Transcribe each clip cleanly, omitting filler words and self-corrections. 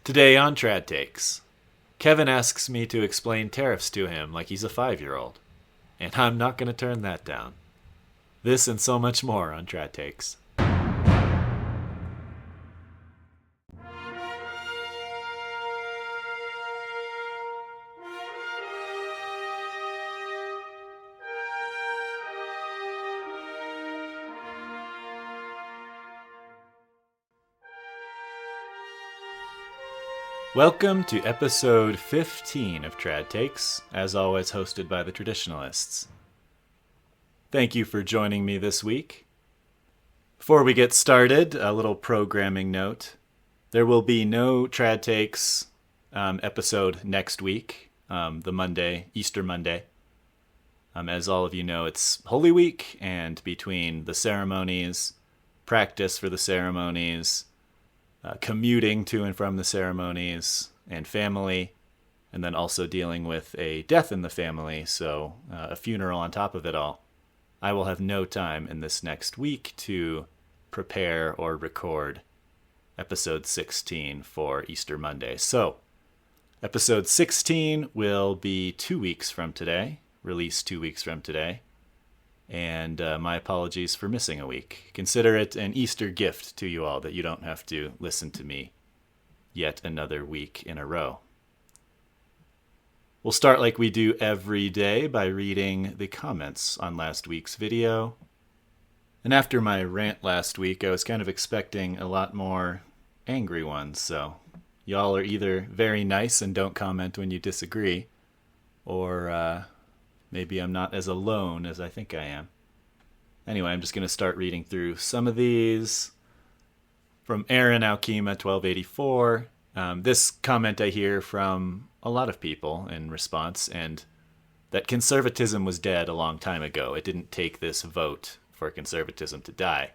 Today on Trad Takes, Kevin asks me to explain tariffs to him like he's a 5-year-old, and I'm not going to turn that down. This and so much more on Trad Takes. Welcome to episode 15 of Trad Takes, as always hosted by the Traditionalists. Thank you for joining me this week. Before we get started, a little programming note. There will be no Trad Takes episode next week, the Monday, Easter Monday. As all of you know, it's Holy Week, and between the ceremonies, practice for the ceremonies, commuting to and from the ceremonies, and family, and then also dealing with a death in the family, so a funeral on top of it all. I will have no time in this next week to prepare or record episode 16 for Easter Monday. So, episode 16 will be 2 weeks from today, released 2 weeks from today. And my apologies for missing a week. Consider it an Easter gift to you all that you don't have to listen to me yet another week in a row. We'll start like we do every day by reading the comments on last week's video. And after my rant last week, I was kind of expecting a lot more angry ones, so y'all are either very nice and don't comment when you disagree, or maybe I'm not as alone as I think I am. Anyway, I'm just going to start reading through some of these. From Aaron Alkema 1284. This comment I hear from a lot of people in response, and that conservatism was dead a long time ago. It didn't take this vote for conservatism to die.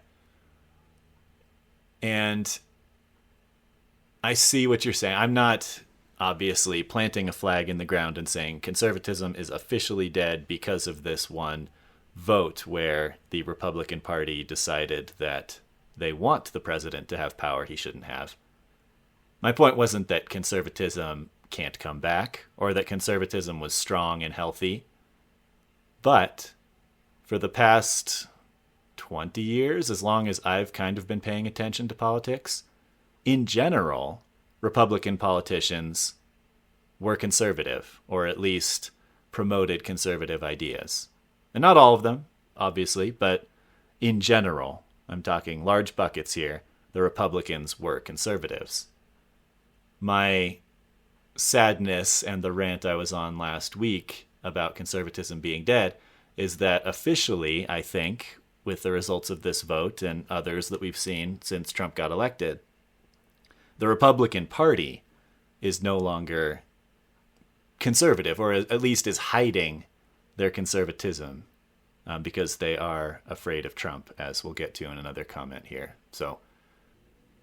And I see what you're saying. I'm not obviously planting a flag in the ground and saying conservatism is officially dead because of this one vote where the Republican Party decided that they want the president to have power he shouldn't have. My point wasn't that conservatism can't come back or that conservatism was strong and healthy. But for the past 20 years, as long as I've kind of been paying attention to politics, in general, Republican politicians were conservative, or at least promoted conservative ideas. And not all of them, obviously, but in general, I'm talking large buckets here, the Republicans were conservatives. My sadness and the rant I was on last week about conservatism being dead is that officially, I think, with the results of this vote and others that we've seen since Trump got elected, the Republican Party is no longer conservative, or at least is hiding their conservatism because they are afraid of Trump, as we'll get to in another comment here. So,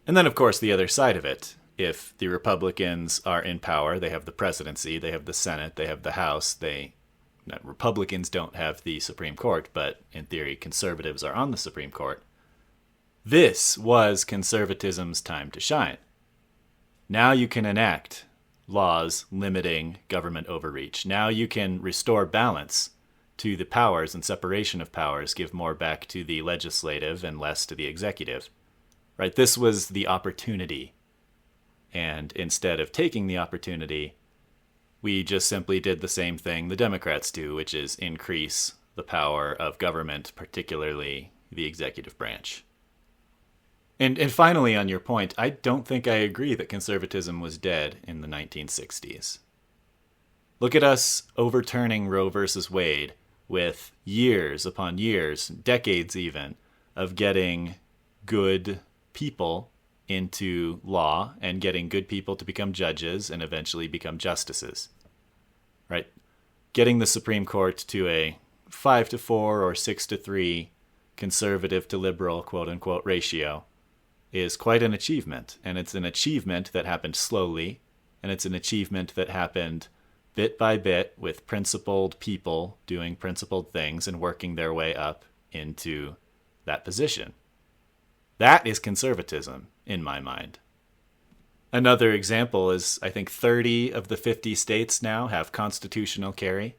and then, of course, the other side of it, if the Republicans are in power, they have the presidency, they have the Senate, they have the House, Republicans don't have the Supreme Court, but in theory, conservatives are on the Supreme Court. This was conservatism's time to shine. Now you can enact laws limiting government overreach. Now you can restore balance to the powers and separation of powers, give more back to the legislative and less to the executive. Right? This was the opportunity. And instead of taking the opportunity, we just simply did the same thing the Democrats do, which is increase the power of government, particularly the executive branch. And finally, on your point, I don't think I agree that conservatism was dead in the 1960s. Look at us overturning Roe versus Wade with years upon years, decades even, of getting good people into law and getting good people to become judges and eventually become justices. Right? Getting the Supreme Court to a 5-4 or 6-3 conservative to liberal, quote-unquote, ratio is quite an achievement. And it's an achievement that happened slowly, and it's an achievement that happened bit by bit with principled people doing principled things and working their way up into that position. That is conservatism, in my mind. Another example is I think 30 of the 50 states now have constitutional carry,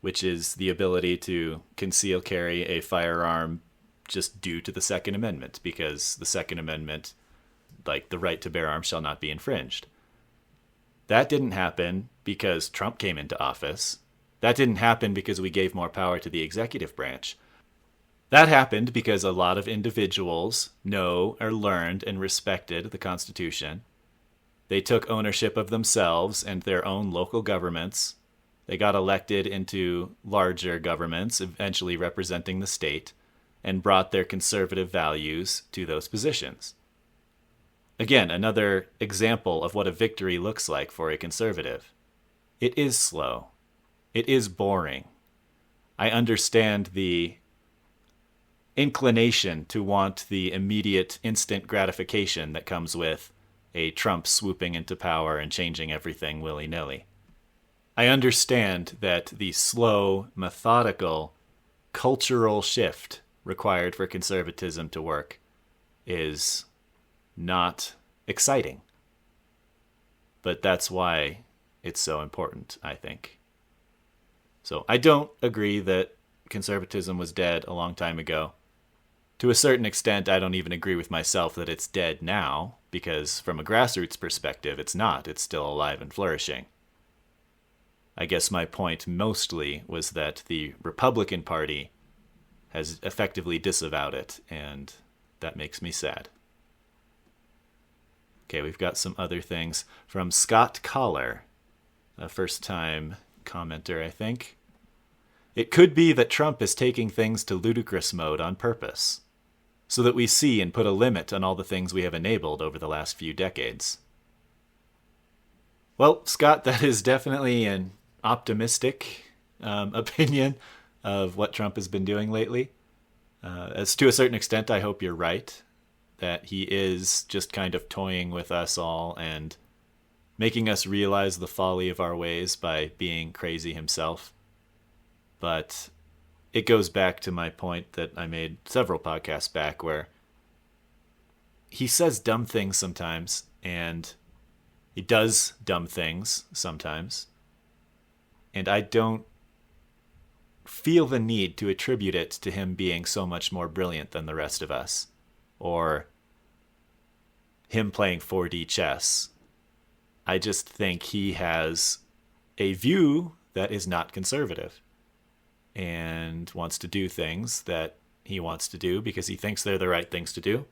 which is the ability to conceal carry a firearm just due to the Second Amendment, because the Second Amendment, like the right to bear arms, shall not be infringed. That didn't happen because Trump came into office. That didn't happen because we gave more power to the executive branch. That happened because a lot of individuals know or learned and respected the Constitution. They took ownership of themselves and their own local governments. They got elected into larger governments, eventually representing the state, and brought their conservative values to those positions. Again, another example of what a victory looks like for a conservative. It is slow. It is boring. I understand the inclination to want the immediate, instant gratification that comes with a Trump swooping into power and changing everything willy-nilly. I understand that the slow, methodical, cultural shift required for conservatism to work is not exciting. But that's why it's so important, I think. So I don't agree that conservatism was dead a long time ago. To a certain extent, I don't even agree with myself that it's dead now, because from a grassroots perspective, it's not. It's still alive and flourishing. I guess my point mostly was that the Republican Party has effectively disavowed it, and that makes me sad. Okay, we've got some other things from Scott Collar, a first-time commenter, I think. It could be that Trump is taking things to ludicrous mode on purpose, so that we see and put a limit on all the things we have enabled over the last few decades. Well, Scott, that is definitely an optimistic opinion of what Trump has been doing lately. As to a certain extent, I hope you're right, that he is just kind of toying with us all and making us realize the folly of our ways by being crazy himself. But it goes back to my point that I made several podcasts back, where he says dumb things sometimes, and he does dumb things sometimes, and I don't feel the need to attribute it to him being so much more brilliant than the rest of us, or him playing 4D chess. I just think he has a view that is not conservative, and wants to do things that he wants to do because he thinks they're the right things to do.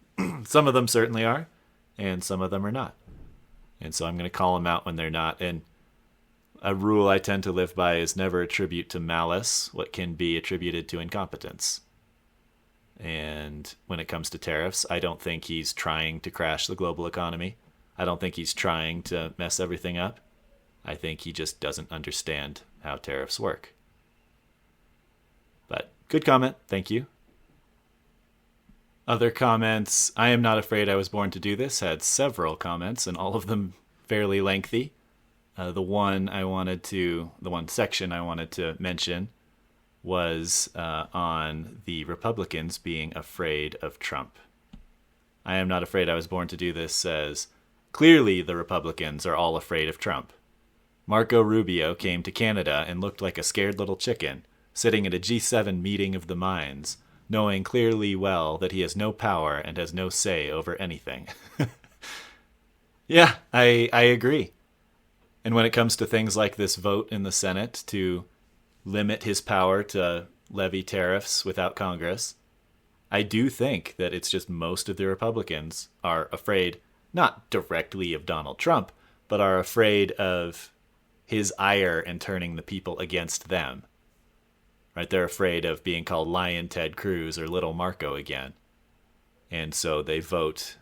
Some of them certainly are, and some of them are not. And so I'm going to call them out when they're not. And a rule I tend to live by is never attribute to malice what can be attributed to incompetence. And when it comes to tariffs, I don't think he's trying to crash the global economy. I don't think he's trying to mess everything up. I think he just doesn't understand how tariffs work. But good comment. Thank you. Other comments. I am not afraid I was born to do this. Had several comments, and all of them fairly lengthy. The one section I wanted to mention was on the Republicans being afraid of Trump. I am not afraid I was born to do this says, clearly the Republicans are all afraid of Trump. Marco Rubio came to Canada and looked like a scared little chicken, sitting at a G7 meeting of the minds, knowing clearly well that he has no power and has no say over anything. Yeah, I agree. And when it comes to things like this vote in the Senate to limit his power to levy tariffs without Congress, I do think that it's just most of the Republicans are afraid, not directly of Donald Trump, but are afraid of his ire and turning the people against them. Right? They're afraid of being called Lion Ted Cruz or Little Marco again. And so they vote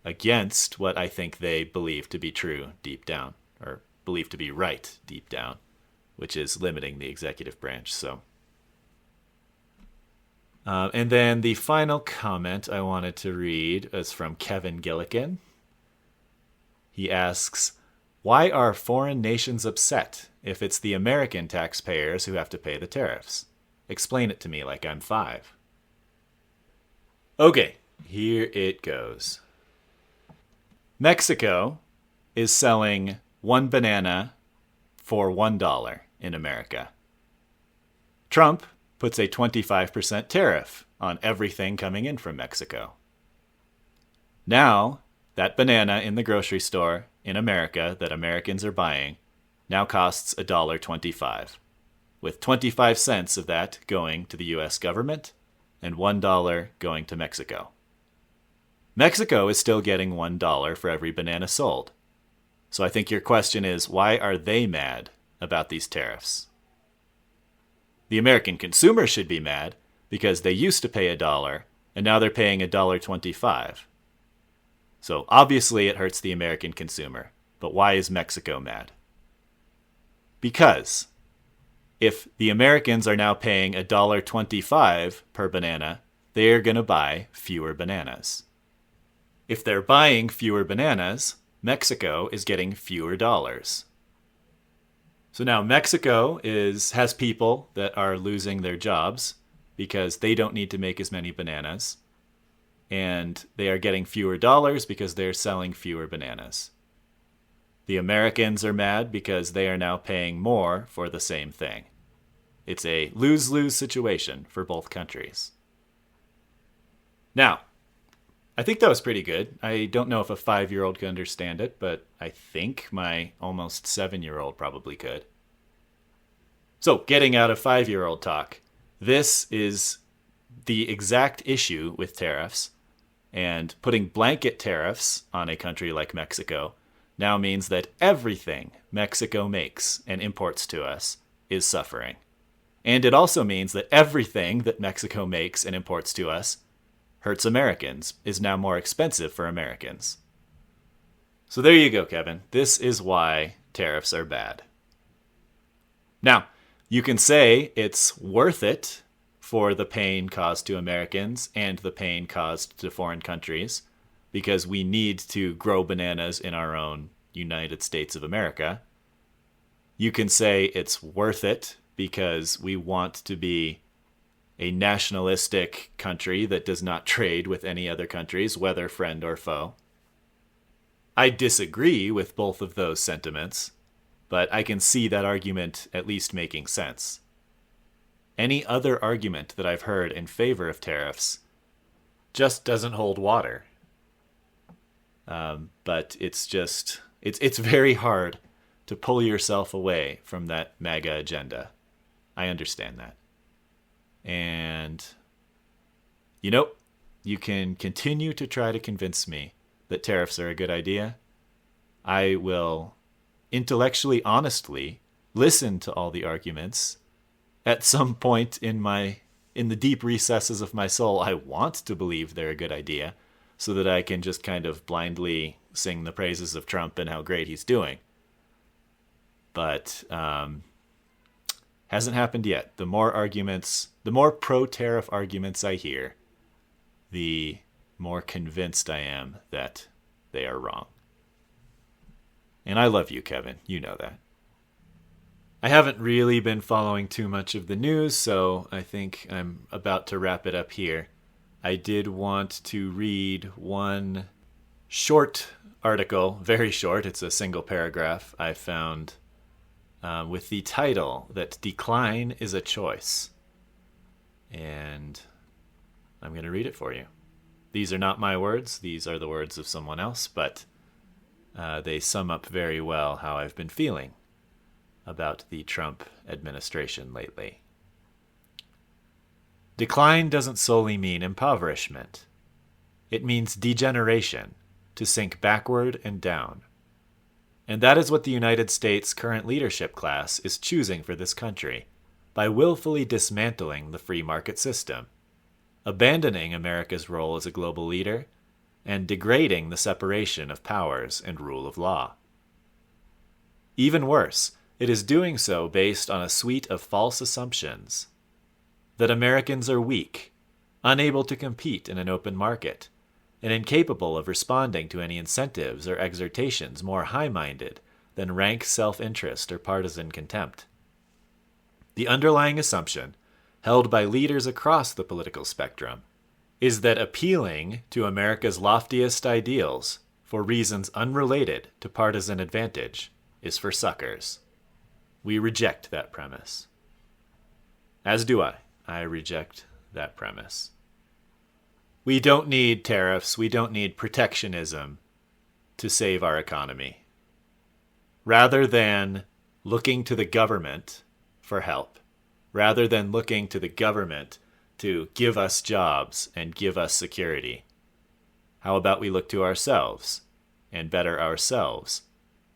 against what I think they believe to be true deep down, or believe to be right deep down, which is limiting the executive branch. So, and then the final comment I wanted to read is from Kevin Gillikin. He asks, why are foreign nations upset if it's the American taxpayers who have to pay the tariffs? Explain it to me like I'm 5. Okay, here it goes. Mexico is selling one banana for $1 in America. Trump puts a 25% tariff on everything coming in from Mexico. Now, that banana in the grocery store in America that Americans are buying now costs $1.25, with 25 cents of that going to the U.S. government and $1 going to Mexico. Mexico is still getting $1 for every banana sold. So I think your question is, why are they mad about these tariffs? The American consumer should be mad because they used to pay $1 and now they're paying $1.25. So obviously it hurts the American consumer. But why is Mexico mad? Because if the Americans are now paying $1.25 per banana, they're going to buy fewer bananas. If they're buying fewer bananas, Mexico is getting fewer dollars. So now Mexico has people that are losing their jobs because they don't need to make as many bananas. And they are getting fewer dollars because they're selling fewer bananas. The Americans are mad because they are now paying more for the same thing. It's a lose-lose situation for both countries. Now, I think that was pretty good. I don't know if a 5-year-old could understand it, but I think my almost 7-year-old probably could. So, getting out of 5-year-old talk, this is the exact issue with tariffs, and putting blanket tariffs on a country like Mexico now means that everything Mexico makes and imports to us is suffering. And it also means that everything that Mexico makes and imports to us hurts Americans, is now more expensive for Americans. So there you go, Kevin. This is why tariffs are bad. Now, you can say it's worth it for the pain caused to Americans and the pain caused to foreign countries because we need to grow bananas in our own United States of America. You can say it's worth it because we want to be a nationalistic country that does not trade with any other countries, whether friend or foe. I disagree with both of those sentiments, but I can see that argument at least making sense. Any other argument that I've heard in favor of tariffs just doesn't hold water. But it's very hard to pull yourself away from that MAGA agenda. I understand that. And, you can continue to try to convince me that tariffs are a good idea. I will intellectually, honestly listen to all the arguments. At some point in the deep recesses of my soul, I want to believe they're a good idea so that I can just kind of blindly sing the praises of Trump and how great he's doing. But hasn't happened yet. The more pro-tariff arguments I hear, the more convinced I am that they are wrong. And I love you, Kevin. You know that. I haven't really been following too much of the news, so I think I'm about to wrap it up here. I did want to read one short article, very short, it's a single paragraph, I found with the title that Decline is a Choice. And I'm going to read it for you. These are not my words, these are the words of someone else, but they sum up very well how I've been feeling about the Trump administration lately. Decline doesn't solely mean impoverishment. It means degeneration, to sink backward and down. And that is what the United States' current leadership class is choosing for this country, by willfully dismantling the free market system, abandoning America's role as a global leader, and degrading the separation of powers and rule of law. Even worse, it is doing so based on a suite of false assumptions. That Americans are weak, unable to compete in an open market, and incapable of responding to any incentives or exhortations more high-minded than rank self-interest or partisan contempt. The underlying assumption, held by leaders across the political spectrum, is that appealing to America's loftiest ideals, for reasons unrelated to partisan advantage is for suckers. We reject that premise. As do I. I reject that premise. We don't need tariffs. We don't need protectionism to save our economy. Rather than looking to the government for help, rather than looking to the government to give us jobs and give us security, how about we look to ourselves and better ourselves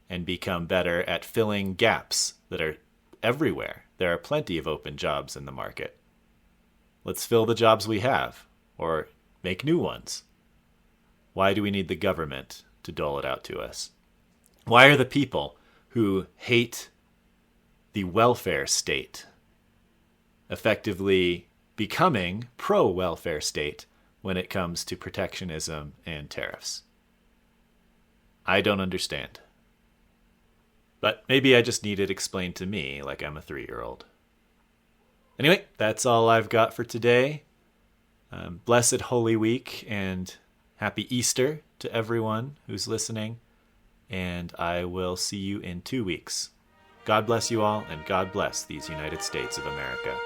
and become better at filling gaps that are everywhere? There are plenty of open jobs in the market. Let's fill the jobs we have, or make new ones. Why do we need the government to dole it out to us? Why are the people who hate the welfare state effectively becoming pro-welfare state when it comes to protectionism and tariffs? I don't understand. But maybe I just need it explained to me like I'm a 3-year-old. Anyway, that's all I've got for today. Blessed Holy Week and happy Easter to everyone who's listening. And I will see you in 2 weeks. God bless you all, and God bless these United States of America.